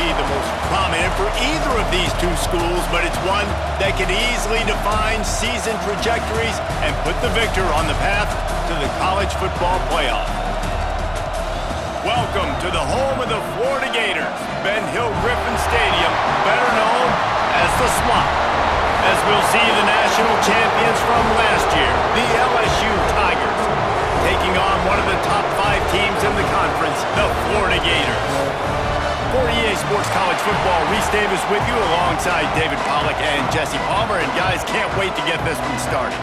be the most prominent for either of these two schools, but it's one that can easily define season trajectories and put the victor on the path to the college football playoff. Welcome to the home of the Florida Gators, Ben Hill Griffin Stadium, better known as the Swamp, as we'll see the national champions from last year, the LSU Tigers, taking on one of the top 5 teams in the conference, the Florida Gators. For EA Sports College Football, Reese Davis with you alongside David Pollack and Jesse Palmer, and guys, can't wait to get this one started.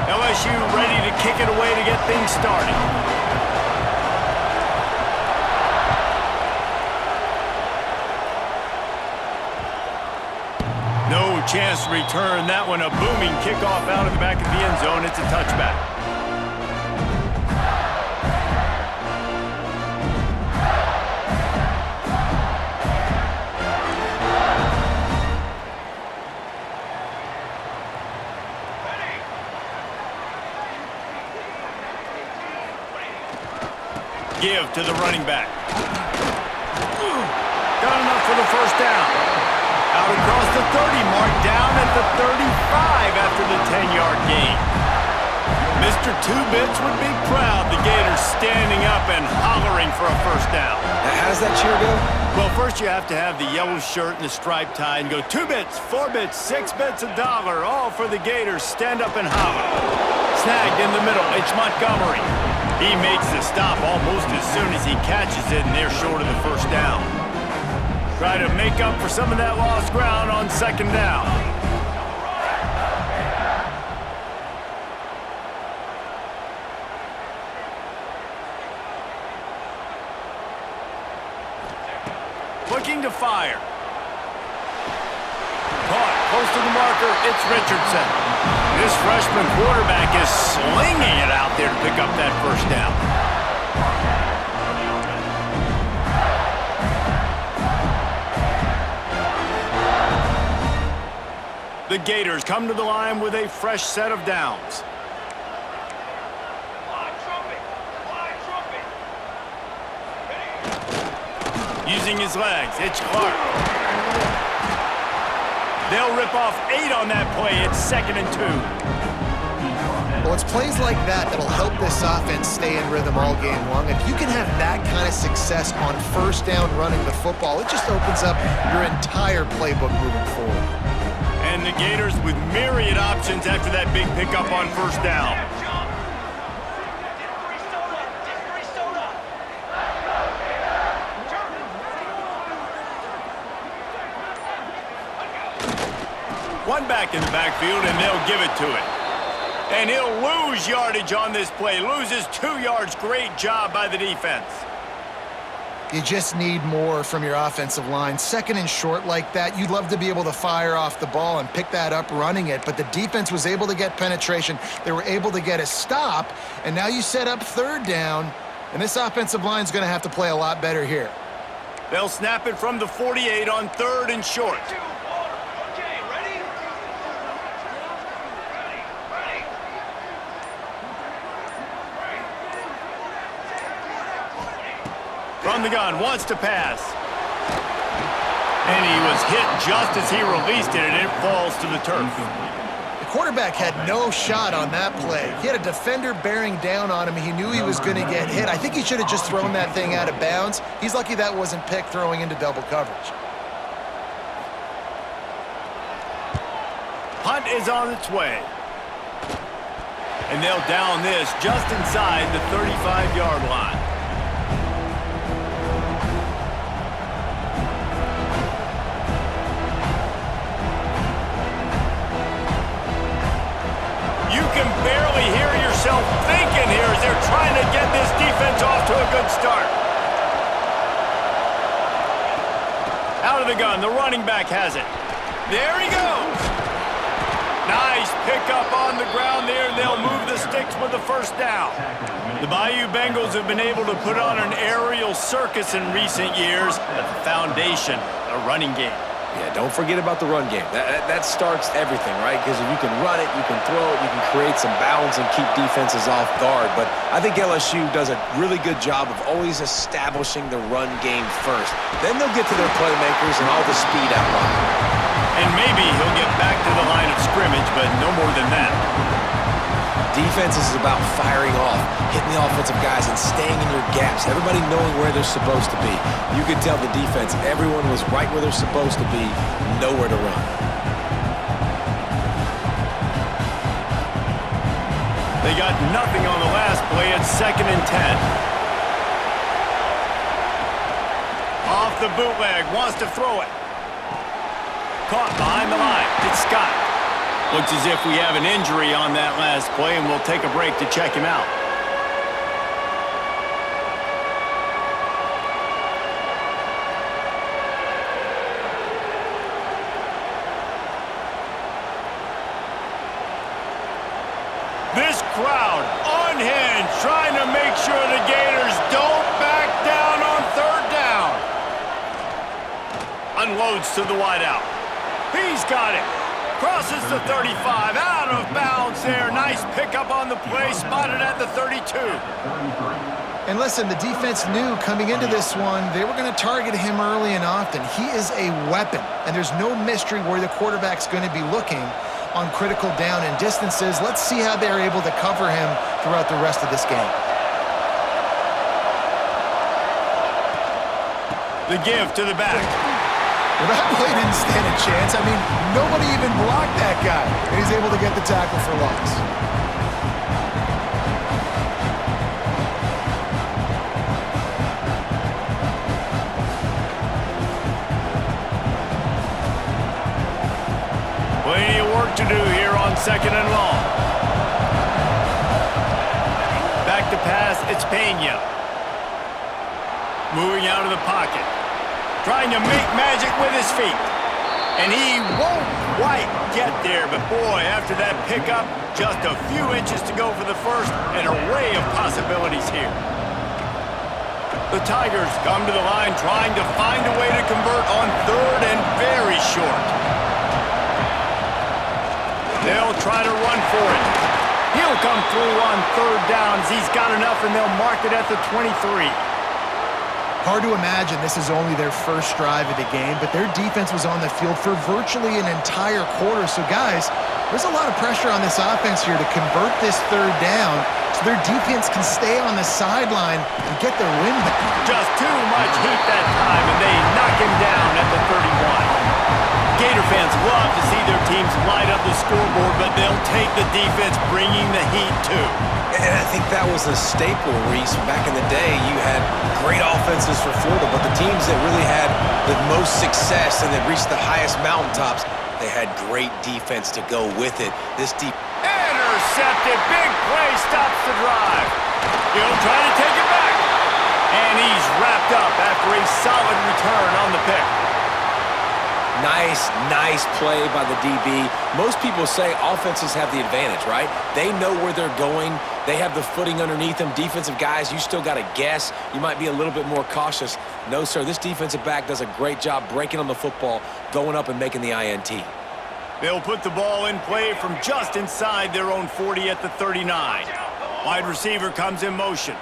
LSU ready to kick it away to get things started. No chance to return that one. A booming kickoff out of the back of the end zone. It's a touchback. Give to the running back. Got enough for the first down. Out across the 30 mark, down at the 35 after the 10-yard gain. Mr. Two-Bits would be proud. The Gators standing up and hollering for a first down. Now, how does that cheer go? Well, first you have to have the yellow shirt and the striped tie and go 2 bits, 4 bits, 6 bits, $1, all for the Gators. Stand up and holler. Snagged in the middle, it's Montgomery. He makes the stop almost as soon as he catches it, and they're short of the first down. Try to make up for some of that lost ground on second down. Looking to fire. Caught close to the marker, it's Richardson. This freshman quarterback is slinging it out there to pick up that first down. The Gators come to the line with a fresh set of downs. Using his legs, it's Clark. They'll rip off 8 on that play. It's 2nd and 2. Well, it's plays like that that'll help this offense stay in rhythm all game long. If you can have that kind of success on first down running the football, it just opens up your entire playbook moving forward. And the Gators with myriad options after that big pickup on first down. One back in the backfield, and they'll give it to it. And he'll lose yardage on this play. Loses 2 yards. Great job by the defense. You just need more from your offensive line. 2nd and short like that, you'd love to be able to fire off the ball and pick that up running it, but the defense was able to get penetration. They were able to get a stop, and now you set up 3rd down, and this offensive line is going to have to play a lot better here. They'll snap it from the 48 on 3rd and short. From the gun, wants to pass. And he was hit just as he released it, and it falls to the turf. The quarterback had no shot on that play. He had a defender bearing down on him. He knew he was going to get hit. I think he should have just thrown that thing out of bounds. He's lucky that wasn't picked throwing into double coverage. Punt is on its way. And they'll down this just inside the 35-yard line. You can barely hear yourself thinking here as they're trying to get this defense off to a good start. Out of the gun, the running back has it. There he goes. Nice pickup on the ground there. They'll move the sticks with the first down. The Bayou Bengals have been able to put on an aerial circus in recent years, but the foundation, a running game. Yeah, don't forget about the run game. That starts everything, right? Because if you can run it, you can throw it, you can create some balance and keep defenses off guard. But I think LSU does a really good job of always establishing the run game first. Then they'll get to their playmakers and all the speed out wide. And maybe he'll get back to the line of scrimmage, but no more than that. Defense is about firing off, hitting the offensive guys, and staying in your gaps. Everybody knowing where they're supposed to be. You could tell the defense, everyone was right where they're supposed to be, nowhere to run. They got nothing on the last play. It's 2nd and 10. Off the bootleg, wants to throw it. Caught behind the line. It's Scott. Looks as if we have an injury on that last play, and we'll take a break to check him out. This crowd unhinged, trying to make sure the Gators don't back down on 3rd down. Unloads to the wideout. He's got it. Crosses the 35, out of bounds there. Nice pickup on the play, spotted at the 32. And listen, the defense knew coming into this one, they were going to target him early and often. He is a weapon, and there's no mystery where the quarterback's going to be looking on critical down and distances. Let's see how they're able to cover him throughout the rest of this game. The give to the back. Well, that play didn't stand a chance. I mean, nobody even blocked that guy, and he's able to get the tackle for loss. Plenty of work to do here on 2nd and long. Back to pass, it's Pena. Moving out of the pocket. Trying to make magic with his feet. And he won't quite get there, but boy, after that pickup, just a few inches to go for the first, an array of possibilities here. The Tigers come to the line trying to find a way to convert on 3rd and very short. They'll try to run for it. He'll come through on 3rd down as he's got enough, and they'll mark it at the 23. Hard to imagine this is only their first drive of the game, but their defense was on the field for virtually an entire quarter. So, guys, there's a lot of pressure on this offense here to convert this 3rd down so their defense can stay on the sideline and get their win back. Just too much heat that time, and they knock him down at the 31. Gator fans love to see their teams light up the scoreboard, but they'll take the defense bringing the heat, too. And I think that was a staple, Reese. Back in the day, you had great offenses for Florida, but the teams that really had the most success and that reached the highest mountaintops, they had great defense to go with it. This Intercepted. Big play stops the drive. He'll try to take it back. And he's wrapped up after a solid return on the pick. Nice play by the DB. Most people say offenses have the advantage, right? They know where they're going. They have the footing underneath them. Defensive guys, you still got to guess. You might be a little bit more cautious. No, sir, this defensive back does a great job breaking on the football, going up and making the INT. They'll put the ball in play from just inside their own 40 at the 39. Wide receiver comes in motion.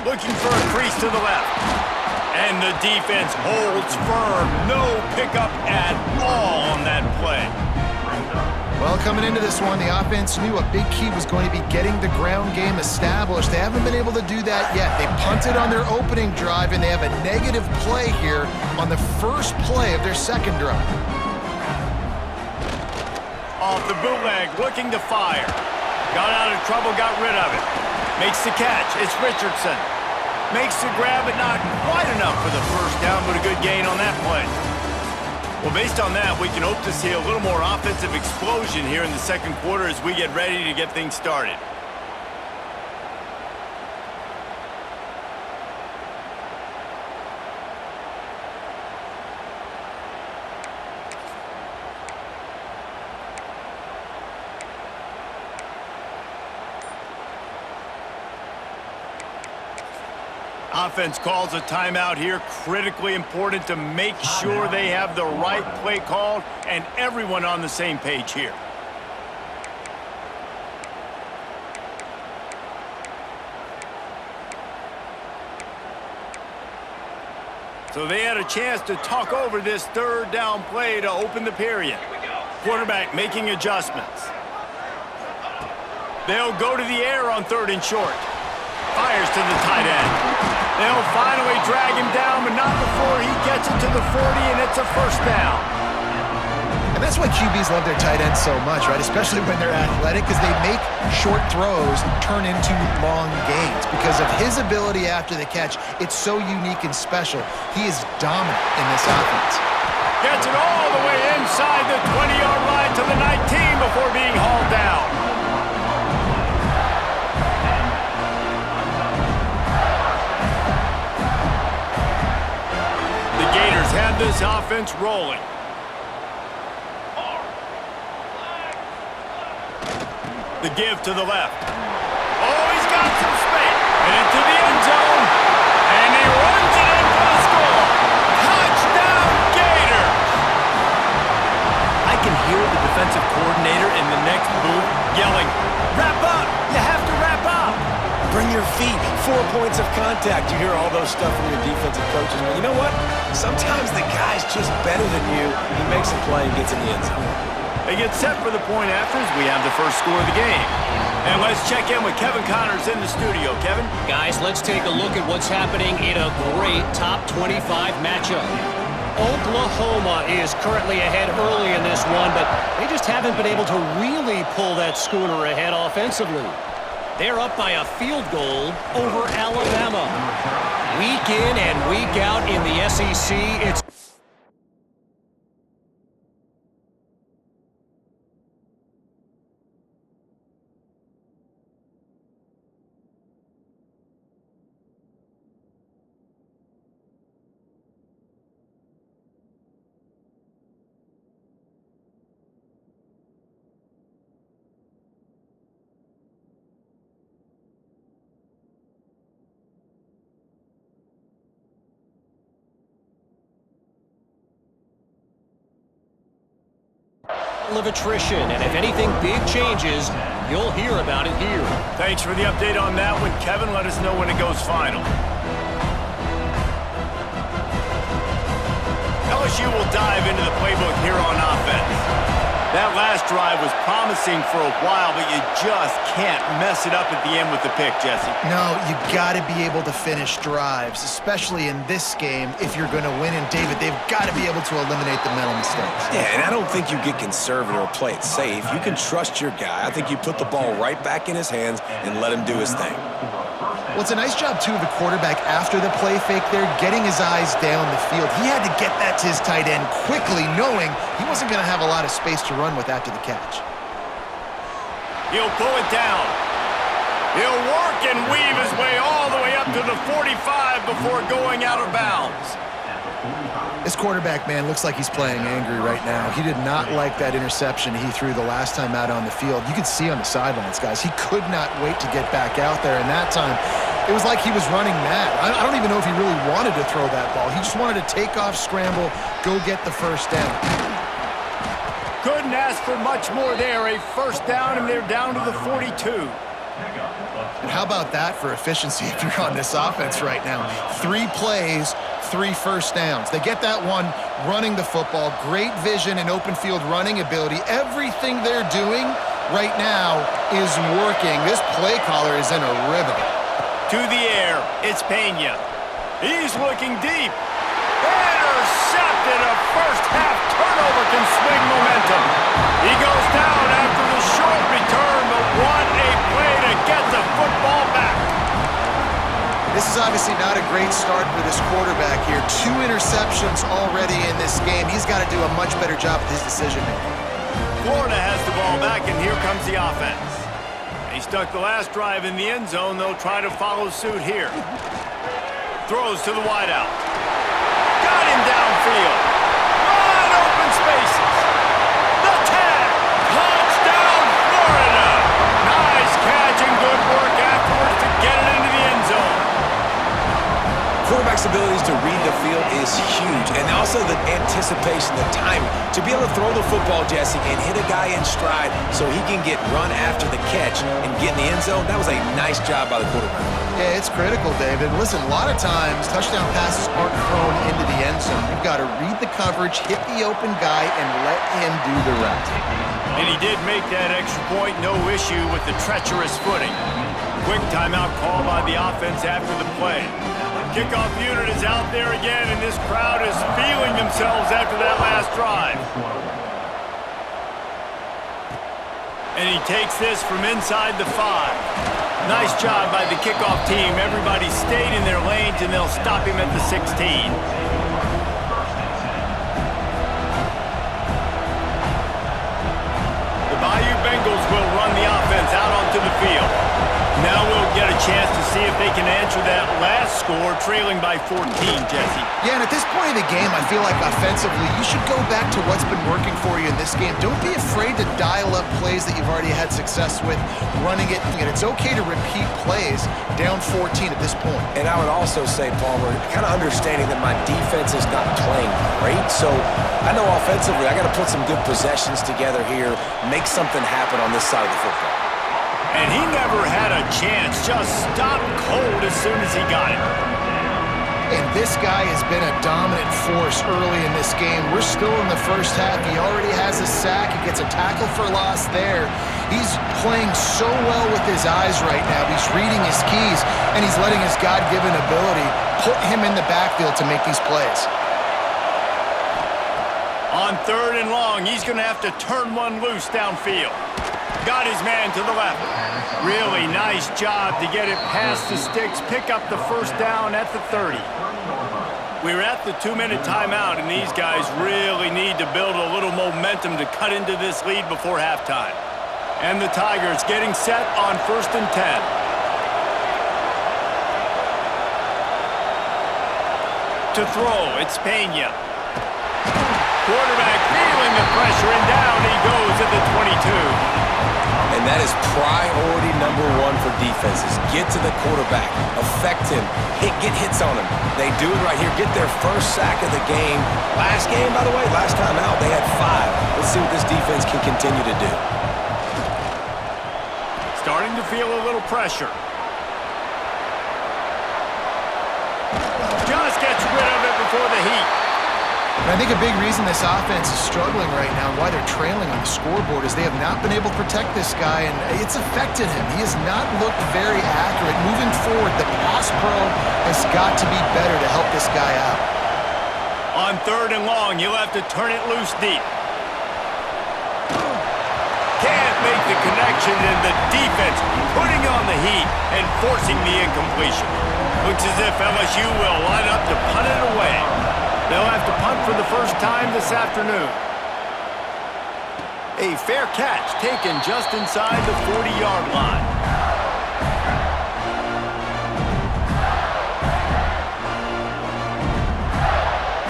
Looking for a crease to the left. And the defense holds firm. No pickup at all on that play. Well, coming into this one, the offense knew a big key was going to be getting the ground game established. They haven't been able to do that yet. They punted on their opening drive, and they have a negative play here on the first play of their 2nd drive. Off the bootleg, looking to fire. Got out of trouble, got rid of it. Makes the catch. It's Richardson. Makes the grab, but not quite enough for the first down, but a good gain on that play. Well, based on that, we can hope to see a little more offensive explosion here in the 2nd quarter as we get ready to get things started. Offense calls a timeout here. Critically important to make sure they have the right play called and everyone on the same page here. So they had a chance to talk over this third down play to open the period. Quarterback making adjustments. They'll go to the air on 3rd and short. Fires to the tight end. They'll finally drag him down, but not before he gets it to the 40, and it's a first down. And that's why QBs love their tight ends so much, right? Especially when they're athletic, because they make short throws turn into long gains. Because of his ability after the catch, it's so unique and special. He is dominant in this offense. Gets it all the way inside the 20-yard line to the 19 before being hauled down. The Gators have this offense rolling. The give to the left. Oh, he's got some space. And into the end zone. And he runs it in for the score. Touchdown, Gators! I can hear the defensive coordinator in the next booth yelling, "Wrap up! You have to wrap up!" Bring your feet. 4 points of contact. You hear all those stuff from your defensive coaches. But you know what? Sometimes the guy's just better than you. He makes a play and gets in the end zone. They get set for the point after as we have the first score of the game. And let's check in with Kevin Connors in the studio. Kevin? Guys, let's take a look at what's happening in a great top 25 matchup. Oklahoma is currently ahead early in this one, but they just haven't been able to really pull that schooner ahead offensively. They're up by a field goal over Alabama. Week in and week out in the SEC, it's of attrition, and if anything big changes, you'll hear about it here. Thanks for the update on that one, Kevin. Let us know when it goes final. LSU will dive into the playbook here on offense. That last drive was promising for a while, but you just can't mess it up at the end with the pick, Jesse. No, you got to be able to finish drives, especially in this game if you're going to win. And, David, they've got to be able to eliminate the mental mistakes. Yeah, and I don't think you get conservative or play it safe. You can trust your guy. I think you put the ball right back in his hands and let him do his thing. Well, it's a nice job, too, of the quarterback after the play fake there, getting his eyes down the field. He had to get that to his tight end quickly, knowing he wasn't going to have a lot of space to run with after the catch. He'll pull it down. He'll work and weave his way all the way up to the 45 before going out of bounds. This quarterback, man, looks like he's playing angry right now. He did not like that interception he threw the last time out on the field. You could see on the sidelines, guys, he could not wait to get back out there. And that time, it was like he was running mad. I don't even know if he really wanted to throw that ball. He just wanted to take off, scramble, go get the first down. Couldn't ask for much more there. A first down, and they're down to the 42. And how about that for efficiency if you're on this offense right now? 3 plays, 3 first downs. They get that one running the football, great vision and open field running ability. Everything they're doing right now is working. This play caller is in a rhythm. To the air, it's Pena. He's looking deep. Intercepted. A first half turnover can swing momentum. He goes down after the short return, but what a play to get the football back. This is obviously not a great start for this quarterback here. 2 interceptions already in this game. He's got to do a much better job with his decision-making. Florida has the ball back, and here comes the offense. He stuck the last drive in the end zone. They'll try to follow suit here. Throws to the wideout. Got him downfield. Wide open spaces. The tag. Touchdown, Florida. Nice catch and good work afterwards to get it into the end zone. abilities to read the field is huge. And also the anticipation, the timing. To be able to throw the football, Jesse, and hit a guy in stride so he can get run after the catch and get in the end zone, that was a nice job by the quarterback. Yeah, it's critical, David. Listen, a lot of times touchdown passes aren't thrown into the end zone. You've got to read the coverage, hit the open guy, and let him do the rest. And he did make that extra point, no issue with the treacherous footing. Quick timeout call by the offense after the play. Kickoff unit is out there again, and this crowd is feeling themselves after that last drive. And he takes this from inside the 5. Nice job by the kickoff team. Everybody stayed in their lanes, and they'll stop him at the 16. The Bayou Bengals will run the offense out onto the field. Now we'll get a chance to see if they can answer that last score, trailing by 14, Jesse. Yeah, and at this point of the game, I feel like offensively, you should go back to what's been working for you in this game. Don't be afraid to dial up plays that you've already had success with, running it. And it's okay to repeat plays down 14 at this point. And I would also say, Palmer, kind of understanding that my defense is not playing great. So I know offensively, I got to put some good possessions together here, make something happen on this side of the football. And he never had a chance, just stopped cold as soon as he got it. And this guy has been a dominant force early in this game. We're still in the first half. He already has a sack. He gets a tackle for loss there. He's playing so well with his eyes right now. He's reading his keys, and he's letting his God-given ability put him in the backfield to make these plays. On 3rd and long, he's going to have to turn one loose downfield. Got his man to the left. Really nice job to get it past the sticks, pick up the first down at the 30. We're at the 2-minute timeout, and these guys really need to build a little momentum to cut into this lead before halftime. And the Tigers getting set on 1st and 10. To throw, it's Pena. Quarterback feeling the pressure, and down he goes at the 22. And that is priority number 1 for defenses. Get to the quarterback, affect him, get hits on him. They do it right here, get their first sack of the game. Last game, by the way, last time out, they had 5. Let's see what this defense can continue to do. Starting to feel a little pressure. Just gets rid of it before the heat. And I think a big reason this offense is struggling right now and why they're trailing on the scoreboard is they have not been able to protect this guy, and it's affected him. He has not looked very accurate. Moving forward, the pass pro has got to be better to help this guy out. On 3rd and long, you'll have to turn it loose deep. Can't make the connection, and the defense putting on the heat and forcing the incompletion. Looks as if LSU will line up to punt it away. They'll have to punt for the first time this afternoon. A fair catch taken just inside the 40-yard line.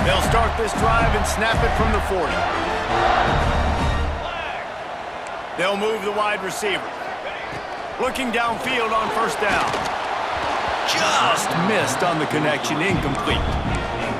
They'll start this drive and snap it from the 40. They'll move the wide receiver. Looking downfield on 1st down. Just missed on the connection, incomplete.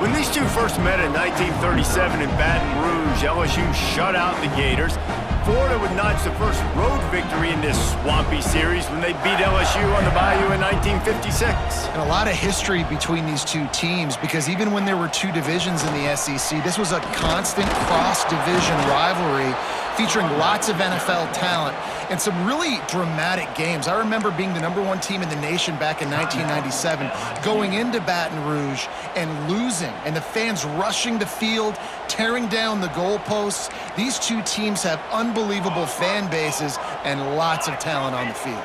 When these two first met in 1937 in Baton Rouge, LSU shut out the Gators. Florida would notch the first road victory in this swampy series when they beat LSU on the Bayou in 1956. And a lot of history between these two teams, because even when there were 2 divisions in the SEC, this was a constant cross-division rivalry featuring lots of NFL talent and some really dramatic games. I remember being the #1 team in the nation back in 1997, going into Baton Rouge and losing, and the fans rushing the field, tearing down the goalposts. These two teams have unbelievable fan bases and lots of talent on the field.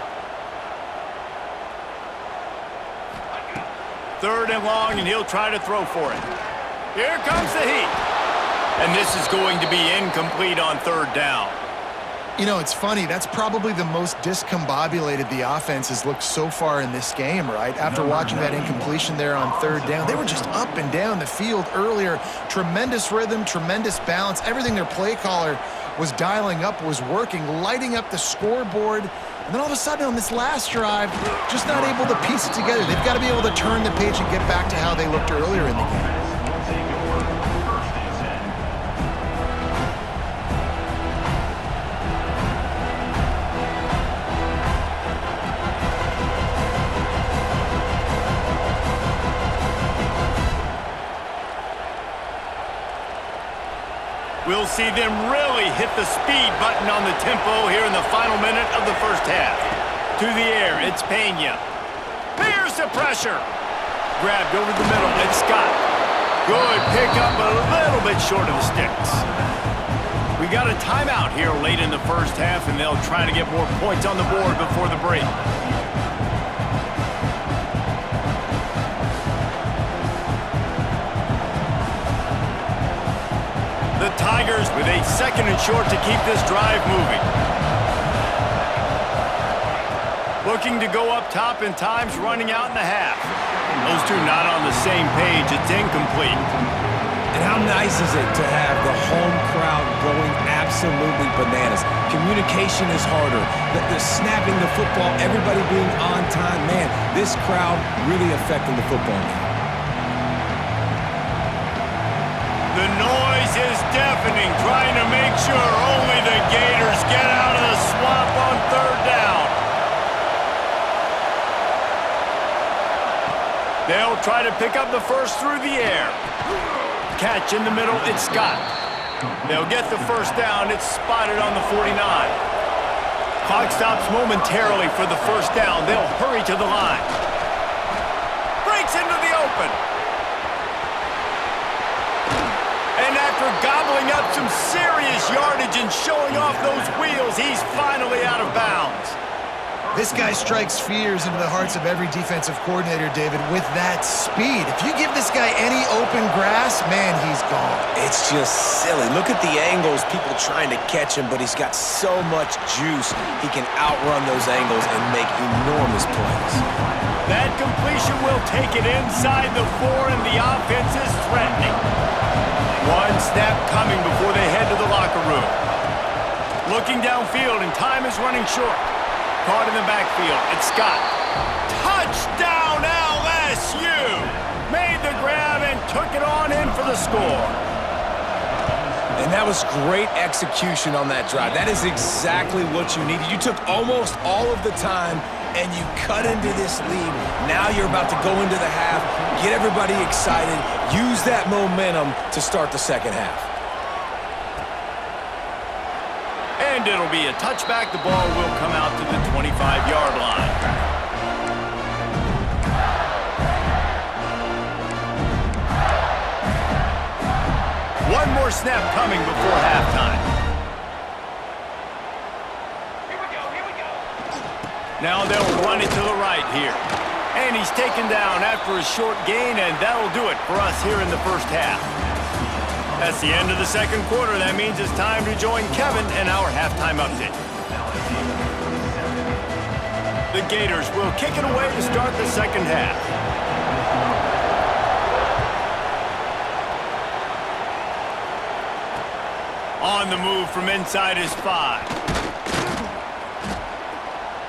3rd and long, and he'll try to throw for it. Here comes the heat. And this is going to be incomplete on 3rd down. You know, it's funny. That's probably the most discombobulated the offense has looked so far in this game, right? After watching that incompletion there on 3rd down, they were just up and down the field earlier. Tremendous rhythm, tremendous balance. Everything their play caller was dialing up was working, lighting up the scoreboard. And then all of a sudden on this last drive, just not able to piece it together. They've got to be able to turn the page and get back to how they looked earlier in the game. We'll see them really hit the speed button on the tempo here in the final minute of the first half. To the air, it's Pena. Here's the pressure. Grabbed over the middle, it's Scott. Good pickup, a little bit short of the sticks. We got a timeout here late in the first half, and they'll try to get more points on the board before the break. The Tigers with a 2nd and short to keep this drive moving. Looking to go up top, and time's running out in the half. Those two not on the same page. It's incomplete. And how nice is it to have the home crowd going absolutely bananas? Communication is harder. The snapping the football, everybody being on time. Man, this crowd really affecting the football game. The noise is deafening, trying to make sure only the Gators get out of the swamp on 3rd down. They'll try to pick up the first through the air. Catch in the middle, it's Scott. They'll get the first down, it's spotted on the 49. Clock stops momentarily for the first down. They'll hurry to the line. Breaks into the open. And after gobbling up some serious yardage and showing off those wheels, he's finally out of bounds. This guy strikes fears into the hearts of every defensive coordinator, David, with that speed. If you give this guy any open grass, man, he's gone. It's just silly. Look at the angles, people trying to catch him, but he's got so much juice. He can outrun those angles and make enormous plays. That completion will take it inside the 4, and the offense is threatening. One snap coming before they head to the locker room. Looking downfield, and time is running short. Caught in the backfield, it's Scott. Touchdown, LSU! Made the grab and took it on in for the score. And that was great execution on that drive. That is exactly what you needed. You took almost all of the time, and you cut into this lead. Now you're about to go into the half, get everybody excited, use that momentum to start the second half. And it'll be a touchback. The ball will come out to the 25-yard line. One more snap coming before halftime. Here we go. Now they'll run it to the right here. And he's taken down after a short gain, and that'll do it for us here in the first half. That's the end of the second quarter. That means it's time to join Kevin in our halftime update. The Gators will kick it away to start the second half. On the move from inside his 5.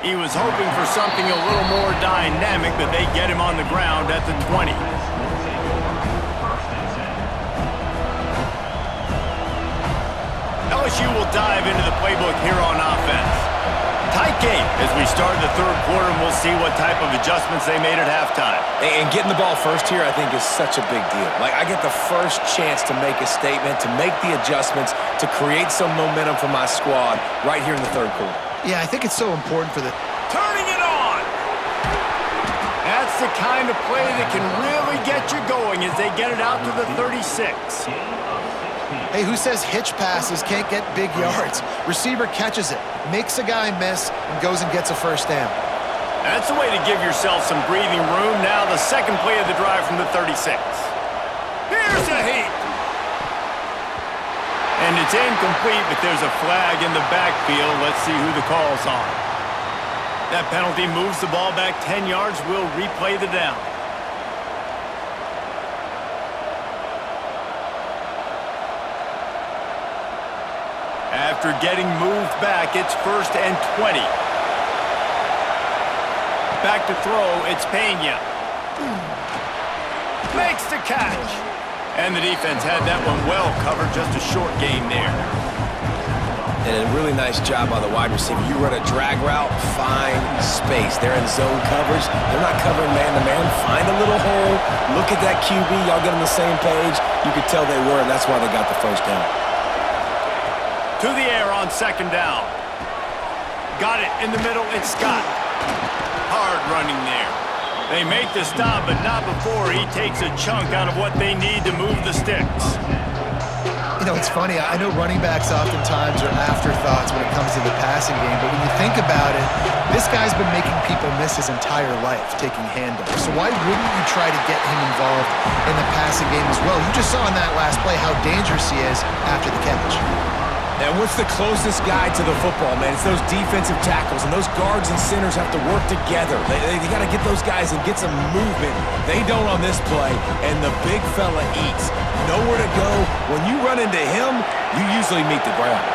He was hoping for something a little more dynamic, but they get him on the ground at the 20. LSU will dive into the playbook here on offense. Tight game as we start the third quarter, and we'll see what type of adjustments they made at halftime. And getting the ball first here, I think, is such a big deal. Like, I get the first chance to make a statement, to make the adjustments, to create some momentum for my squad right here in the third quarter. Yeah, I think it's so important for the... Turning it on! That's the kind of play that can really get you going as they get it out to the 36. Hey, who says hitch passes can't get big yards? Receiver catches it, makes a guy miss, and goes and gets a first down. That's the way to give yourself some breathing room. Now the second play of the drive from the 36. Here's a heat. And it's incomplete, but there's a flag in the backfield. Let's see who the call's on. That penalty moves the ball back 10 yards. We'll replay the down. After getting moved back, it's 1st and 20. Back to throw, it's Pena. Makes the catch. And the defense had that one well covered, just a short game there. And a really nice job by the wide receiver. You run a drag route, find space. They're in zone coverage. They're not covering man-to-man. Find a little hole. Look at that QB. Y'all get on the same page. You could tell they were, and that's why they got the first down. To the air on second down. Got it in the middle. It's Scott. Hard running there. They make the stop, but not before he takes a chunk out of what they need to move the sticks. You know, it's funny. I know running backs oftentimes are afterthoughts when it comes to the passing game, but when you think about it, this guy's been making people miss his entire life taking handoffs. So why wouldn't you try to get him involved in the passing game as well? You just saw in that last play how dangerous he is after the catch. And what's the closest guy to the football, man? It's those defensive tackles, and those guards and centers have to work together. They got to get those guys and get some movement. They don't on this play, and the big fella eats. Nowhere to go. When you run into him, you usually meet the ground.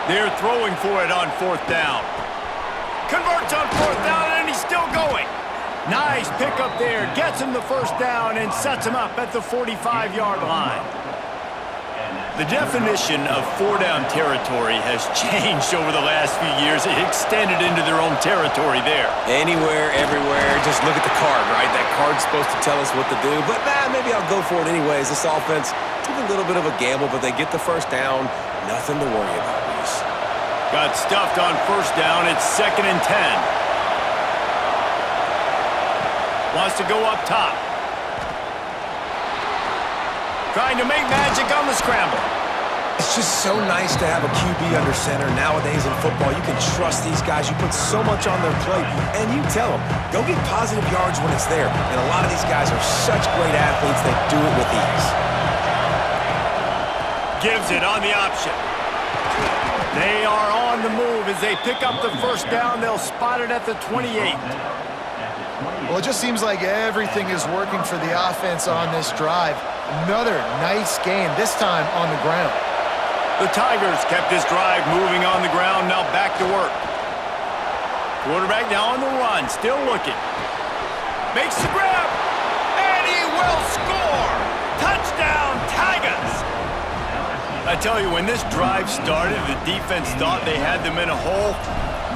They're throwing for it on fourth down. Converts on fourth down, and he's still going. Nice pickup there. Gets him the first down and sets him up at the 45-yard line. The definition of four-down territory has changed over the last few years. It extended into their own territory there. Anywhere, everywhere. Just look at the card, right? That card's supposed to tell us what to do. But, maybe I'll go for it anyways. This offense took a little bit of a gamble, but they get the first down. Nothing to worry about. Got stuffed on first down. It's 2nd and 10. Wants to go up top. Trying to make magic on the scramble. It's just so nice to have a QB under center. Nowadays in football, you can trust these guys. You put so much on their plate, and you tell them, go get positive yards when it's there. And a lot of these guys are such great athletes, they do it with ease. Gives it on the option. They are on the move as they pick up the first down. They'll spot it at the 28. Well, it just seems like everything is working for the offense on this drive. Another nice gain, this time on the ground. The Tigers kept this drive moving on the ground, now back to work. Quarterback now on the run, still looking. Makes the grab, and he will score! Touchdown, Tigers! I tell you, when this drive started, the defense thought they had them in a hole.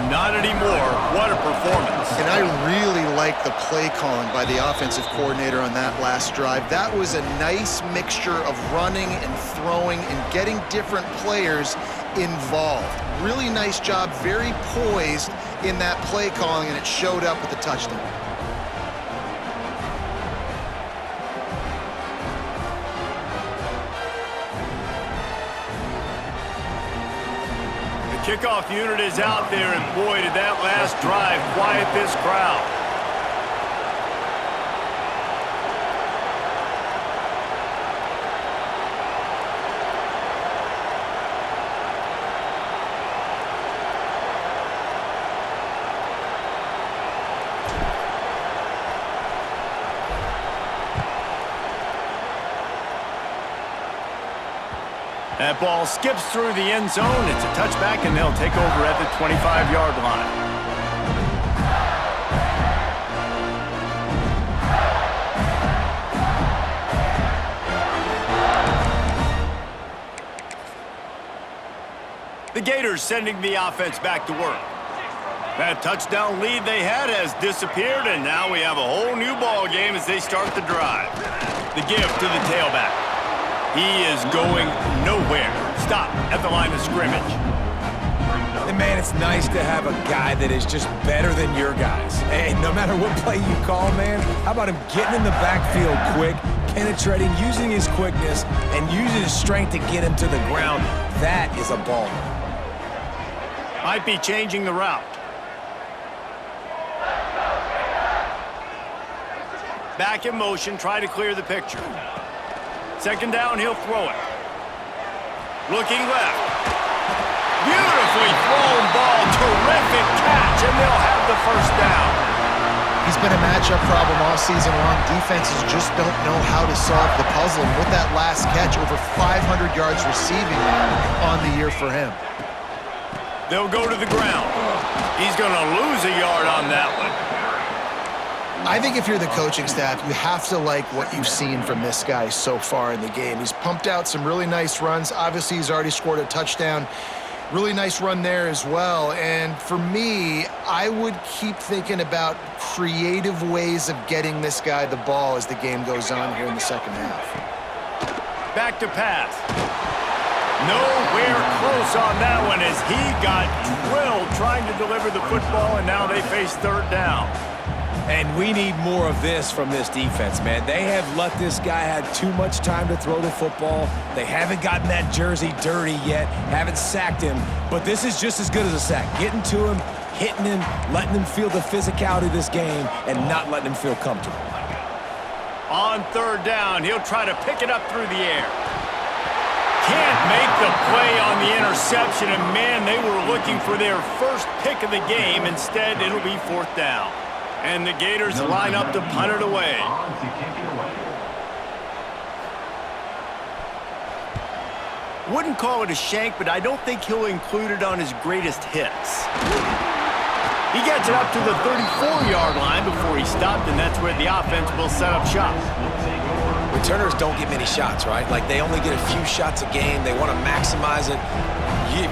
Not anymore. What a performance. And I really like the play calling by the offensive coordinator on that last drive. That was a nice mixture of running and throwing and getting different players involved. Really nice job, very poised in that play calling, and it showed up with the touchdown. Kickoff unit is out there, and boy, did that last drive quiet this crowd. That ball skips through the end zone. It's a touchback, and they'll take over at the 25-yard line. The Gators sending the offense back to work. That touchdown lead they had has disappeared, and now we have a whole new ball game as they start the drive. The give to the tailback. He is going nowhere. Stop at the line of scrimmage. And man, it's nice to have a guy that is just better than your guys. And no matter what play you call, man, how about him getting in the backfield quick, penetrating, using his quickness, and using his strength to get him to the ground. That is a baller. Might be changing the route. Back in motion, try to clear the picture. Second down, he'll throw it. Looking left. Beautifully thrown ball. Terrific catch, and they'll have the first down. He's been a matchup problem all season long. Defenses just don't know how to solve the puzzle. And with that last catch, over 500 yards receiving on the year for him. They'll go to the ground. He's going to lose a yard on that one. I think if you're the coaching staff, you have to like what you've seen from this guy so far in the game. He's pumped out some really nice runs. Obviously, he's already scored a touchdown. Really nice run there as well. And for me, I would keep thinking about creative ways of getting this guy the ball as the game goes on here in the second half. Back to pass. Nowhere close on that one as he got drilled trying to deliver the football, and now they face third down. And we need more of this from this defense, man. They have let this guy have too much time to throw the football. They haven't gotten that jersey dirty yet, haven't sacked him. But this is just as good as a sack. Getting to him, hitting him, letting him feel the physicality of this game, and not letting him feel comfortable. On third down, he'll try to pick it up through the air. Can't make the play on the interception, and man, they were looking for their first pick of the game. Instead, it'll be fourth down. And the Gators line up to punt it away. Wouldn't call it a shank, but I don't think he'll include it on his greatest hits. He gets it up to the 34-yard line before he stopped, and that's where the offense will set up shop. Returners don't get many shots, right? Like, they only get a few shots a game. They want to maximize it.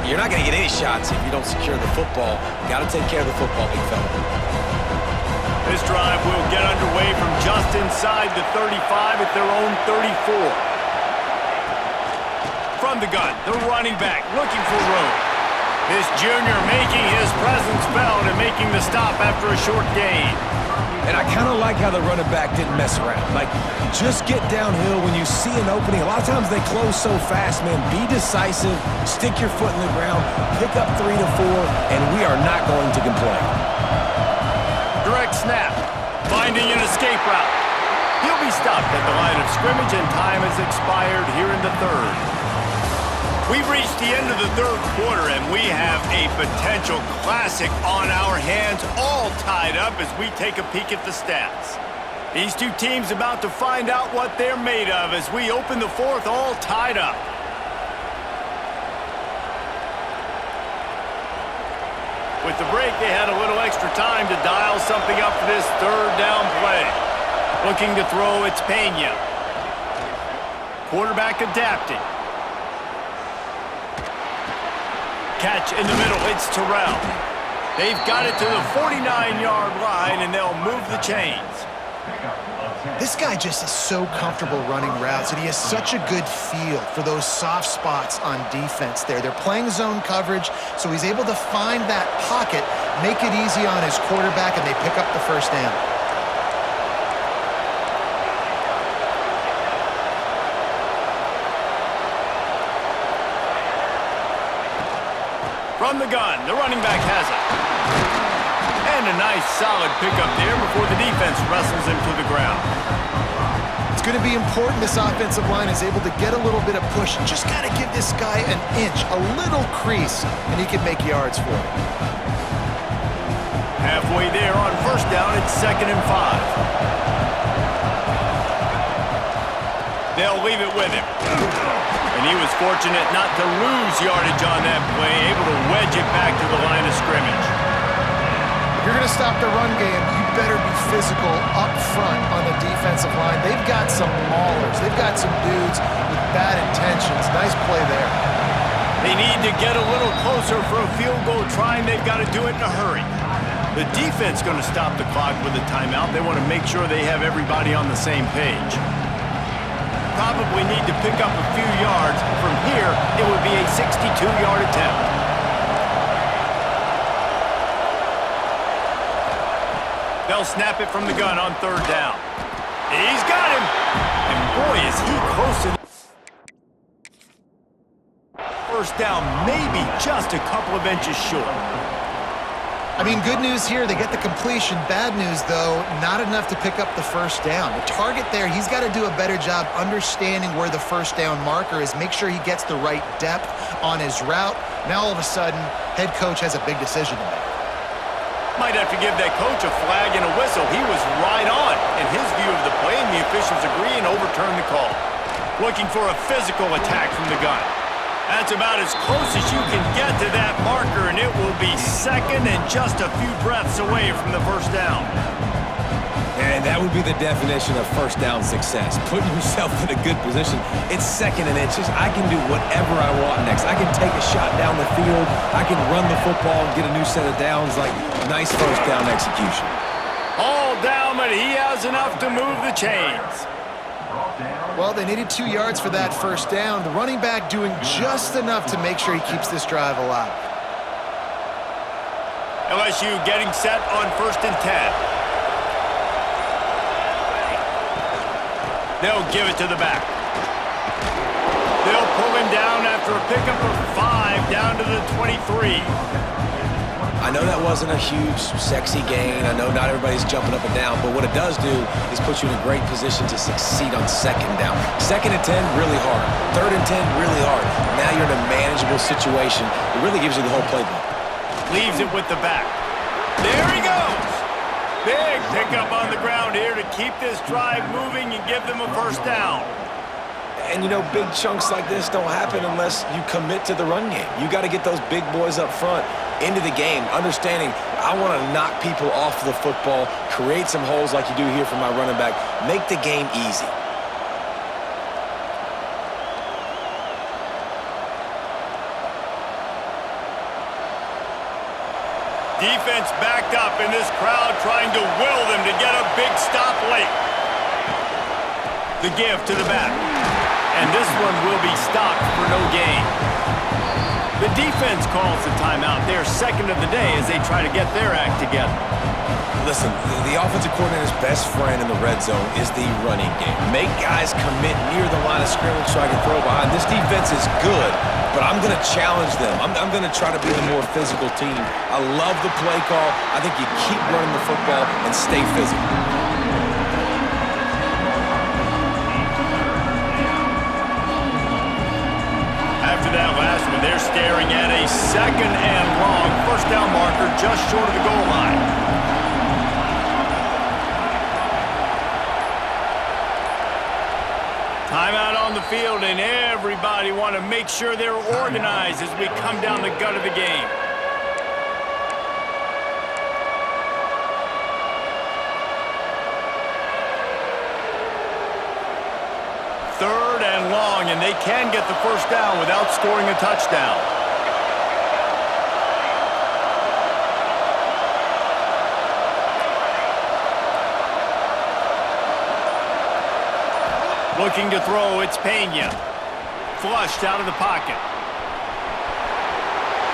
You're not going to get any shots if you don't secure the football. Got to take care of the football, big fella. This drive will get underway from just inside the 35 at their own 34. From the gun, the running back looking for room. This junior making his presence felt and making the stop after a short gain. And I kind of like how the running back didn't mess around. Like, just get downhill when you see an opening. A lot of times they close so fast, man. Be decisive, stick your foot in the ground, pick up 3 to 4, and we are not going to complain. Direct snap, finding an escape route. He'll be stopped at the line of scrimmage, and time has expired here in the third. We've reached the end of the third quarter, and we have a potential classic on our hands, all tied up as we take a peek at the stats. These two teams about to find out what they're made of as we open the fourth, all tied up. With the break, they had a little extra time to dial something up for this third down play. Looking to throw, it's Pena. Quarterback adapting. Catch in the middle, it's Terrell. They've got it to the 49-yard line, and they'll move the chains. This guy just is so comfortable running routes, and he has such a good feel for those soft spots on defense there. They're playing zone coverage, so he's able to find that pocket, make it easy on his quarterback, and they pick up the first down. From the gun, the running back has it. And a nice solid pickup there before the defense wrestles him to the ground. It's going to be important this offensive line is able to get a little bit of push. Just got to give this guy an inch, a little crease, and he can make yards for it. Halfway there on first down, it's 2nd and 5. They'll leave it with him. And he was fortunate not to lose yardage on that play, able to wedge it back to the line of scrimmage. If you're going to stop the run game, you better be physical up front on the defensive line. They've got some maulers. They've got some dudes with bad intentions. Nice play there. They need to get a little closer for a field goal trying. They've got to do it in a hurry. The defense going to stop the clock with a timeout. They want to make sure they have everybody on the same page. Probably need to pick up a few yards. From here, it would be a 62-yard attempt. They'll snap it from the gun on third down. He's got him. And boy, is he close to the first down, maybe just a couple of inches short. I mean, good news here, they get the completion. Bad news, though, not enough to pick up the first down. The target there, he's got to do a better job understanding where the first down marker is, make sure he gets the right depth on his route. Now, all of a sudden, head coach has a big decision to make. Might have to give that coach a flag and a whistle. He was right on in his view of the play, and the officials agree and overturn the call. Looking for a physical attack from the gun. That's about as close as you can get to that marker, and it will be second and just a few breaths away from the first down. And that would be the definition of first down success. Putting yourself in a good position. It's second and inches. I can do whatever I want next. I can take a shot down the field. I can run the football and get a new set of downs. Like, nice first down execution. All down, but he has enough to move the chains. Well, they needed 2 yards for that first down. The running back doing just enough to make sure he keeps this drive alive. LSU getting set on 1st and 10. They'll give it to the back. They'll pull him down after a pickup of 5 down to the 23. I know that wasn't a huge, sexy gain. I know not everybody's jumping up and down, but what it does do is put you in a great position to succeed on 2nd down. 2nd and 10, really hard. 3rd and 10, really hard. Now you're in a manageable situation. It really gives you the whole playbook. Leaves it with the back. There he goes. Big pickup on the ground here to keep this drive moving and give them a first down. And, you know, big chunks like this don't happen unless you commit to the run game. You got to get those big boys up front into the game, understanding I want to knock people off the football, create some holes like you do here for my running back, make the game easy. Defense backed up in this crowd trying to will them to get a big stop late. The give to the back. And this one will be stopped for no gain. The defense calls the timeout. They're second of the day as they try to get their act together. Listen, the offensive coordinator's best friend in the red zone is the running game. Make guys commit near the line of scrimmage so I can throw behind. This defense is good, but I'm going to challenge them. I'm going to try to be the more physical team. I love the play call. I think you keep running the football and stay physical. After that last one, they're staring at a 2nd and long. First down marker just short of the goal line. Timeout on the field, and everybody want to make sure they're organized as we come down the gut of the game. Third and long, and they can get the first down without scoring a touchdown. Looking to throw, it's Pena. Flushed out of the pocket.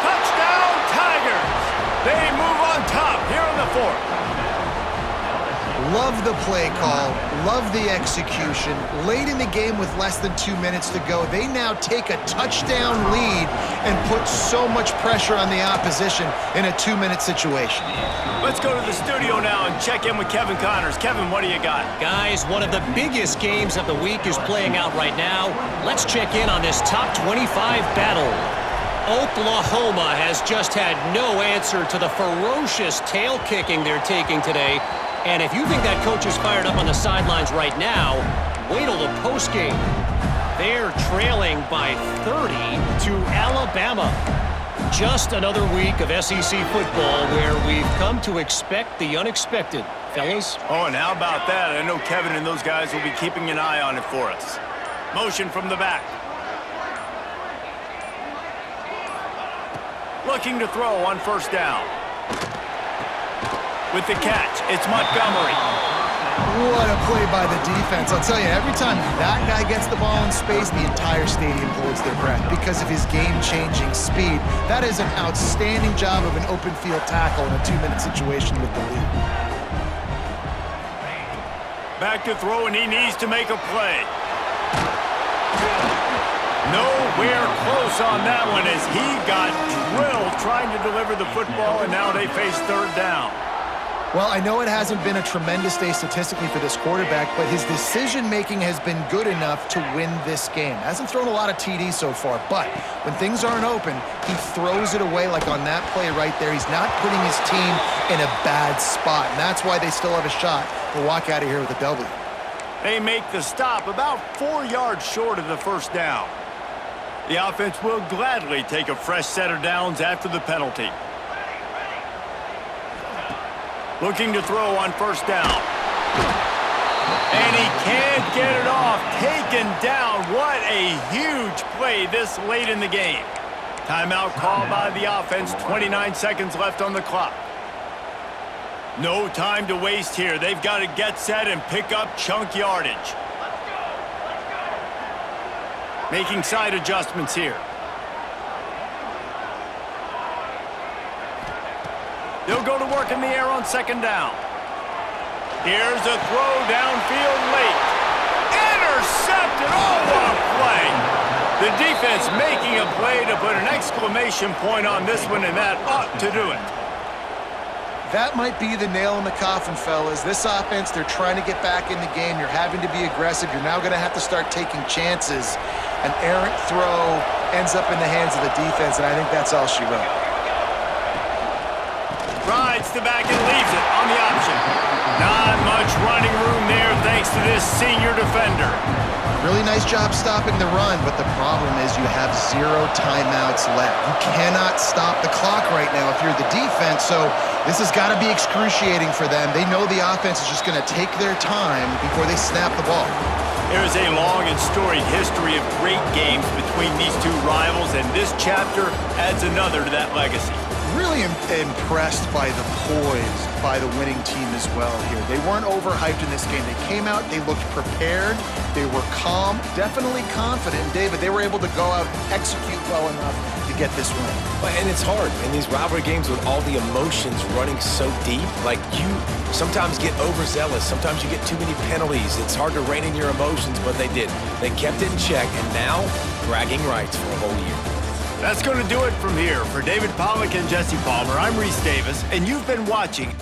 Touchdown, Tigers! They move on top here in the 4th. Love the play call, love the execution. Late in the game with less than 2 minutes to go, they now take a touchdown lead and put so much pressure on the opposition in a 2-minute situation. Let's go to the studio now and check in with Kevin Connors. Kevin, what do you got? Guys, one of the biggest games of the week is playing out right now. Let's check in on this top 25 battle. Oklahoma has just had no answer to the ferocious tail kicking they're taking today. And if you think that coach is fired up on the sidelines right now, wait till the postgame. They're trailing by 30 to Alabama. Just another week of SEC football where we've come to expect the unexpected. Fellas? Oh, and how about that? I know Kevin and those guys will be keeping an eye on it for us. Motion from the back. Looking to throw on first down. With the catch, it's Montgomery. What a play by the defense. I'll tell you, every time that guy gets the ball in space, the entire stadium holds their breath because of his game-changing speed. That is an outstanding job of an open field tackle in a 2-minute situation with the lead. Back to throw, and he needs to make a play. Nowhere close on that one as he got drilled trying to deliver the football, and now they face 3rd down. Well, I know it hasn't been a tremendous day statistically for this quarterback, but his decision-making has been good enough to win this game. Hasn't thrown a lot of TDs so far, but when things aren't open, he throws it away like on that play right there. He's not putting his team in a bad spot, and that's why they still have a shot to walk out of here with a W. They make the stop about 4 yards short of the first down. The offense will gladly take a fresh set of downs after the penalty. Looking to throw on first down. And he can't get it off. Taken down. What a huge play this late in the game. Timeout called by the offense. 29 seconds left on the clock. No time to waste here. They've got to get set and pick up chunk yardage. Making side adjustments here. They'll go to work in the air on second down. Here's a throw downfield late. Intercepted. Oh, what a play. The defense making a play to put an exclamation point on this one, and that ought to do it. That might be the nail in the coffin, fellas. This offense, they're trying to get back in the game. You're having to be aggressive. You're now going to have to start taking chances. An errant throw ends up in the hands of the defense, and I think that's all she wrote. Rides the back and leaves it on the option. Not much running room there thanks to this senior defender. Really nice job stopping the run, but the problem is you have 0 timeouts left. You cannot stop the clock right now if you're the defense, so this has got to be excruciating for them. They know the offense is just going to take their time before they snap the ball. There is a long and storied history of great games between these two rivals, and this chapter adds another to that legacy. Really impressed by the poise by the winning team as well here. They weren't overhyped in this game. They came out, they looked prepared, they were calm, definitely confident. And David, they were able to go out and execute well enough to get this win. And it's hard in these rivalry games with all the emotions running so deep. Like, you sometimes get overzealous. Sometimes you get too many penalties. It's hard to rein in your emotions, but they did. They kept it in check, and now bragging rights for a whole year. That's going to do it from here. For David Pollack and Jesse Palmer, I'm Reese Davis, and you've been watching